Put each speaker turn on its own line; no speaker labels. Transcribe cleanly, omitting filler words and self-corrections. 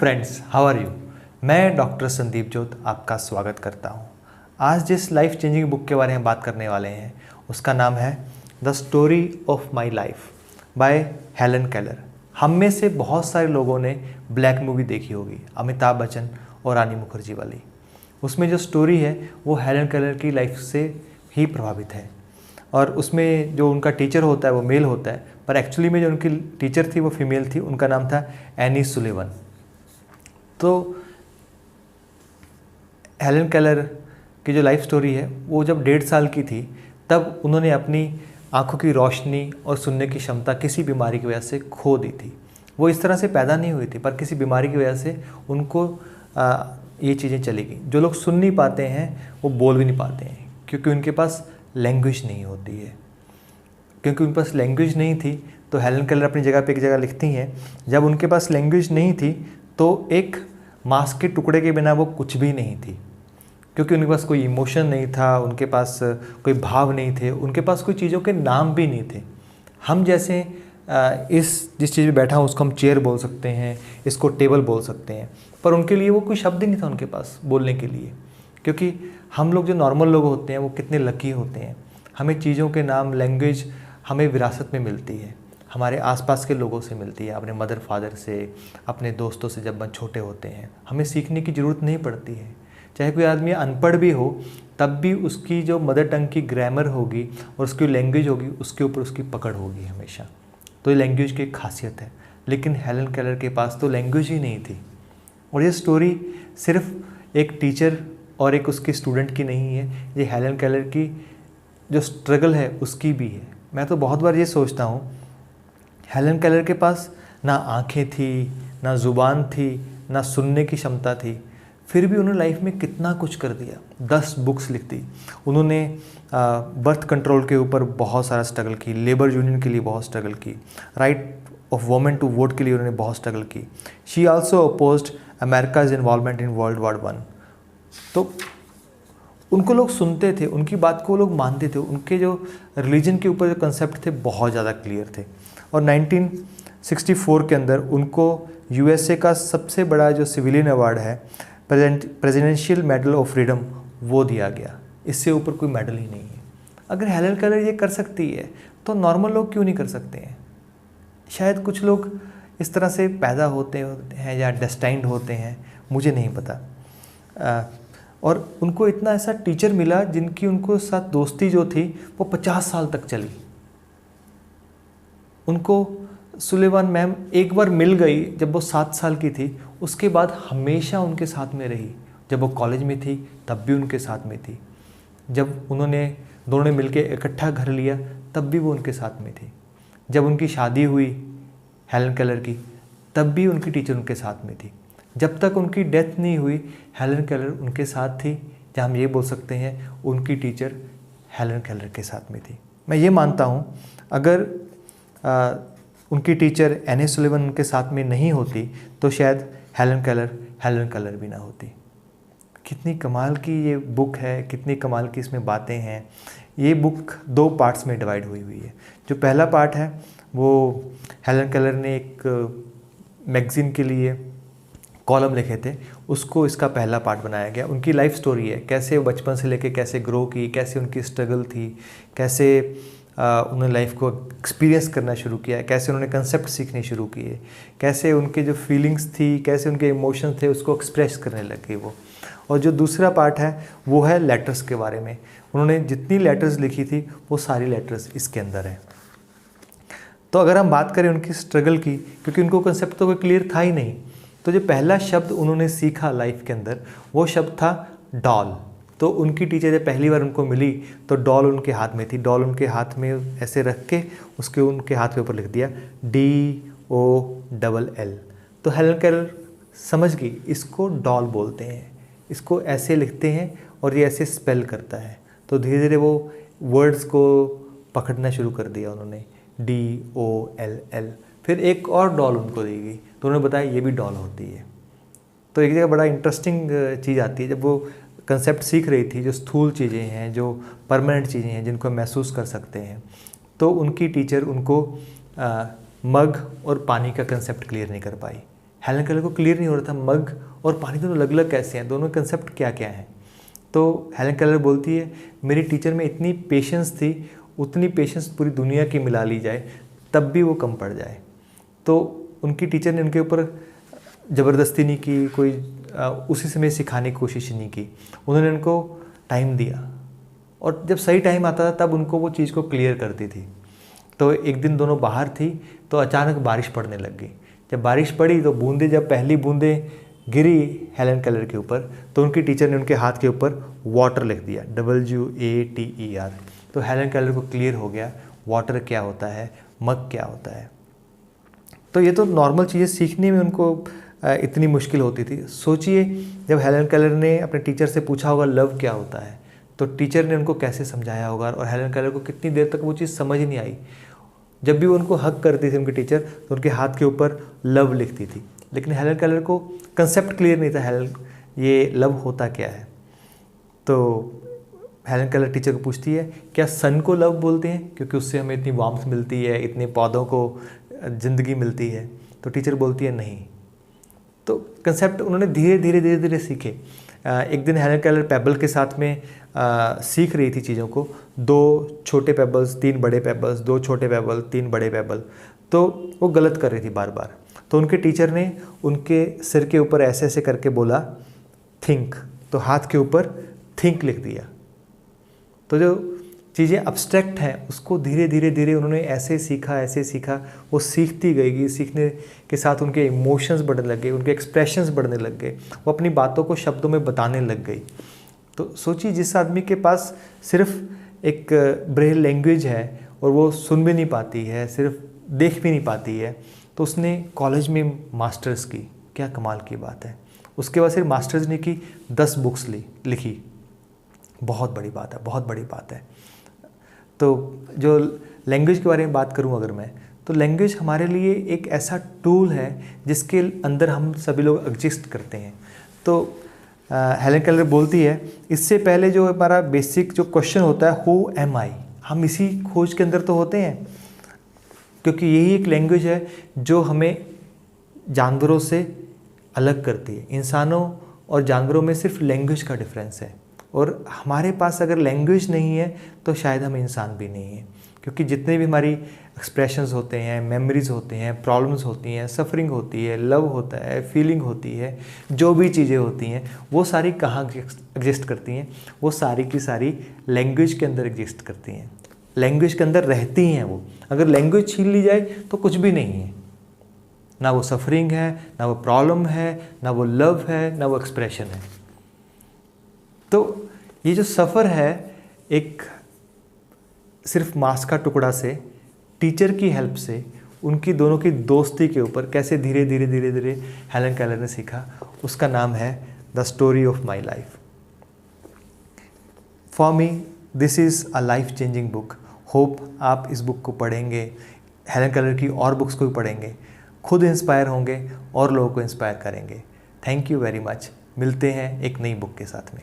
Friends, how are you. मैं doctor Sandeep Jot आपका स्वागत करता हूं। आज जिस लाइफ चेंजिंग बुक के बारे में बात करने वाले हैं उसका नाम है the story of my life by Helen Keller. हम में से बहुत सारे लोगों ने ब्लैक मूवी देखी होगी, अमिताभ बच्चन और रानी मुखर्जी वाली। उसमें जो स्टोरी है वो हेलन केलर की लाइफ से ही प्रभावित है और उसमें जो उनका टीचर होता है वो मेल होता है, पर एक्चुअली में जो उनकी टीचर थी वो फीमेल थी। उनका नाम था एनी सुलिवन। तो हेलन केलर की जो लाइफ स्टोरी है वो जब 1.5 साल की थी तब उन्होंने अपनी आंखों की रोशनी और सुनने की क्षमता किसी बीमारी की वजह से खो दी थी। वो इस तरह से पैदा नहीं हुई थी, पर किसी बीमारी की वजह से उनको ये चीज़ें चली गई। जो लोग सुन नहीं पाते हैं वो बोल भी नहीं पाते हैं क्योंकि उनके पास लैंग्वेज नहीं होती है। क्योंकि उनके पास लैंग्वेज नहीं थी तो हेलन केलर अपनी जगह पे एक जगह लिखती हैं, जब उनके पास लैंग्वेज नहीं थी तो एक मांस के टुकड़े के बिना वो कुछ भी नहीं थी। क्योंकि उनके पास कोई इमोशन नहीं था, उनके पास कोई भाव नहीं थे, उनके पास कोई चीज़ों के नाम भी नहीं थे। हम जैसे जिस चीज़ पे बैठा हूँ उसको हम चेयर बोल सकते हैं, इसको टेबल बोल सकते हैं, पर उनके लिए वो कोई शब्द ही नहीं था उनके पास बोलने के लिए। क्योंकि हम लोग जो नॉर्मल लोग होते हैं वो कितने लकी होते हैं, हमें चीज़ों के नाम, लैंग्वेज हमें विरासत में मिलती है, हमारे आसपास के लोगों से मिलती है, अपने मदर फादर से, अपने दोस्तों से। जब हम छोटे होते हैं हमें सीखने की ज़रूरत नहीं पड़ती है। चाहे कोई आदमी अनपढ़ भी हो तब भी उसकी जो मदर टंग की ग्रामर होगी और उसकी लैंग्वेज होगी उसके ऊपर उसकी पकड़ होगी हमेशा। तो ये लैंग्वेज की एक खासियत है। लेकिन हेलन केलर के पास तो लैंग्वेज ही नहीं थी। और ये स्टोरी सिर्फ एक टीचर और एक उसके स्टूडेंट की नहीं है, ये हेलन केलर की जो स्ट्रगल है उसकी भी है। मैं तो बहुत बार ये सोचता हूँ, हेलन केलर के पास ना आँखें थी, ना ज़ुबान थी, ना सुनने की क्षमता थी, फिर भी उन्होंने लाइफ में कितना कुछ कर दिया। 10 बुक्स लिख दी उन्होंने। बर्थ कंट्रोल के ऊपर बहुत सारा स्ट्रगल की, लेबर यूनियन के लिए बहुत स्ट्रगल की, right of women to vote के लिए उन्होंने बहुत स्ट्रगल की। She also opposed America's involvement in World War 1। तो उनको लोग सुनते थे, उनकी बात को लोग मानते थे, उनके जो रिलीजन के ऊपर जो कंसेप्ट थे बहुत ज़्यादा क्लियर थे। और 1964 के अंदर उनको यूएसए का सबसे बड़ा जो सिविलियन अवार्ड है, प्रेसिडेंशियल मेडल ऑफ फ्रीडम, वो दिया गया। इससे ऊपर कोई मेडल ही नहीं है। अगर हेलन केलर ये कर सकती है तो नॉर्मल लोग क्यों नहीं कर सकते हैं? शायद कुछ लोग इस तरह से पैदा होते हैं या डेस्टाइंड होते हैं, मुझे नहीं पता। और उनको इतना ऐसा टीचर मिला जिनकी उनको साथ दोस्ती जो थी वो 50 साल तक चली। उनको सुलेवान मैम एक बार मिल गई जब वो 7 साल की थी, उसके बाद हमेशा उनके साथ में रही। जब वो कॉलेज में थी तब भी उनके साथ में थी, जब दोनों ने मिलके इकट्ठा घर लिया तब भी वो उनके साथ में थी, जब उनकी शादी हुई हेलन केलर की तब भी उनकी टीचर उनके साथ में थी, जब तक उनकी डेथ नहीं हुई हेलन केलर उनके साथ थी। जहाँ हम ये बोल सकते हैं उनकी टीचर हेलन केलर के साथ में थी। मैं ये मानता हूँ अगर उनकी टीचर एनी सुलिवन उनके साथ में नहीं होती तो शायद हेलन केलर भी ना होती। कितनी कमाल की ये बुक है, कितनी कमाल की इसमें बातें हैं। ये बुक 2 पार्ट्स में डिवाइड हुई है। जो पहला पार्ट है वो हेलन केलर ने एक मैगज़ीन के लिए कॉलम लिखे थे, उसको इसका पहला पार्ट बनाया गया। उनकी लाइफ स्टोरी है, कैसे बचपन से लेके कैसे ग्रो की, कैसे उनकी स्ट्रगल थी, कैसे उन्होंने लाइफ को एक्सपीरियंस करना शुरू किया, कैसे उन्होंने कंसेप्ट सीखने शुरू किए, कैसे उनके जो फीलिंग्स थी, कैसे उनके इमोशंस थे उसको एक्सप्रेस करने लगे वो। और जो दूसरा पार्ट है वो है लेटर्स के बारे में। उन्होंने जितनी लेटर्स लिखी थी वो सारी लेटर्स इसके अंदर है। तो अगर हम बात करें उनकी स्ट्रगल की, क्योंकि उनको कंसेप्ट तो कोई क्लियर था ही नहीं, तो जो पहला शब्द उन्होंने सीखा लाइफ के अंदर वो शब्द था डॉल। तो उनकी टीचर जब पहली बार उनको मिली तो डॉल उनके हाथ में थी। डॉल उनके हाथ में ऐसे रख के उसके उनके हाथ के ऊपर लिख दिया DOLL। तो हेलन केलर समझ गई इसको डॉल बोलते हैं, इसको ऐसे लिखते हैं और ये ऐसे स्पेल करता है। तो धीरे धीरे वो वर्ड्स को पकड़ना शुरू कर दिया उन्होंने, DOLL। फिर एक और डॉल उनको दी गई तो उन्होंने बताया ये भी डॉल होती है। तो एक जगह बड़ा इंटरेस्टिंग चीज़ आती है, जब वो कंसेप्ट सीख रही थी, जो स्थूल चीज़ें हैं, जो परमानेंट चीज़ें हैं जिनको महसूस कर सकते हैं, तो उनकी टीचर उनको मग और पानी का कंसेप्ट क्लियर नहीं कर पाई। हेलन केलर को क्लियर नहीं हो रहा था मग और पानी दोनों अलग अलग कैसे हैं, दोनों कंसेप्ट क्या क्या हैं। तो हेलन केलर बोलती है मेरी टीचर में इतनी पेशेंस थी, उतनी पेशेंस पूरी दुनिया की मिला ली जाए तब भी वो कम पड़ जाए। तो उनकी टीचर ने उनके ऊपर ज़बरदस्ती नहीं की, कोई उसी समय सिखाने की कोशिश नहीं की, उन्होंने उनको टाइम दिया और जब सही टाइम आता था तब उनको वो चीज़ को क्लियर करती थी। तो एक दिन दोनों बाहर थी तो अचानक बारिश पड़ने लग गई। जब बारिश पड़ी तो बूंदे, जब पहली बूंदें गिरी हेलन केलर के ऊपर तो उनकी टीचर ने उनके हाथ के ऊपर वाटर लिख दिया, WATER। तो हेलन केलर को क्लियर हो गया वाटर क्या होता है, मग क्या होता है। तो ये तो नॉर्मल चीज़ें सीखने में उनको इतनी मुश्किल होती थी। सोचिए जब हेलन केलर ने अपने टीचर से पूछा होगा लव क्या होता है, तो टीचर ने उनको कैसे समझाया होगा और हेलन केलर को कितनी देर तक वो चीज़ समझ नहीं आई। जब भी वो उनको हक करती थी उनकी टीचर तो उनके हाथ के ऊपर लव लिखती थी, लेकिन हेलन केलर को कंसेप्ट क्लियर नहीं था ये लव होता क्या है। तो हेलन केलर टीचर को पूछती है क्या सन को लव बोलते हैं क्योंकि उससे हमें इतनी वार्मथ मिलती है, इतने पौधों को ज़िंदगी मिलती है। तो टीचर बोलती है नहीं। तो कंसेप्ट उन्होंने धीरे धीरे सीखे। एक दिन हेलन केलर पेबल के साथ में सीख रही थी चीज़ों को, 2 छोटे पेबल्स 3 बड़े पेबल्स, 2 छोटे पेबल 3 बड़े पेबल, तो वो गलत कर रही थी बार बार। तो उनके टीचर ने उनके सिर के ऊपर ऐसे ऐसे करके बोला थिंक, तो हाथ के ऊपर थिंक लिख दिया। तो जो चीज़ें अब्स्ट्रैक्ट हैं उसको धीरे धीरे उन्होंने ऐसे सीखा, वो सीखती गई। सीखने के साथ उनके इमोशंस बढ़ने लग गए, उनके एक्सप्रेशंस बढ़ने लग गए, वो अपनी बातों को शब्दों में बताने लग गई। तो सोचिए जिस आदमी के पास सिर्फ एक ब्रेल लैंग्वेज है और वो सुन भी नहीं पाती है, सिर्फ देख भी नहीं पाती है, तो उसने कॉलेज में मास्टर्स की, क्या कमाल की बात है। उसके बाद सिर्फ मास्टर्स नहीं की, 10 बुक्स लिखी, बहुत बड़ी बात है, बहुत बड़ी बात है। तो जो लैंग्वेज के बारे में बात करूं अगर मैं, तो लैंग्वेज हमारे लिए एक ऐसा टूल है जिसके अंदर हम सभी लोग एग्जिस्ट करते हैं। तो हेलन केलर बोलती है इससे पहले जो हमारा बेसिक जो क्वेश्चन होता है हु एम आई, हम इसी खोज के अंदर तो होते हैं, क्योंकि यही एक लैंग्वेज है जो हमें जानवरों से अलग करती है। इंसानों और जानवरों में सिर्फ लैंग्वेज का डिफरेंस है, और हमारे पास अगर लैंग्वेज नहीं है तो शायद हम इंसान भी नहीं हैं, क्योंकि जितने भी हमारी एक्सप्रेशंस होते हैं, मेमोरीज होते हैं, प्रॉब्लम्स होती हैं, सफरिंग होती है, लव होता है, फीलिंग होती है, जो भी चीज़ें होती हैं वो सारी कहाँ एग्जिस्ट करती हैं, वो सारी की सारी लैंग्वेज के अंदर एग्जिस्ट करती हैं, लैंग्वेज के अंदर रहती हैं वो। अगर लैंग्वेज छीन ली जाए तो कुछ भी नहीं है, ना वो सफरिंग है, ना वो प्रॉब्लम है, ना वो लव है, ना वो एक्सप्रेशन है। तो ये जो सफ़र है एक सिर्फ मांस का टुकड़ा से, टीचर की हेल्प से, उनकी दोनों की दोस्ती के ऊपर कैसे धीरे धीरे हेलन केलर ने सीखा, उसका नाम है the story of my life. For me this is a life changing book. Hope आप इस बुक को पढ़ेंगे, हेलन केलर की और बुक्स को भी पढ़ेंगे, खुद इंस्पायर होंगे और लोगों को इंस्पायर करेंगे। Thank you very much. मिलते हैं एक नई बुक के साथ में।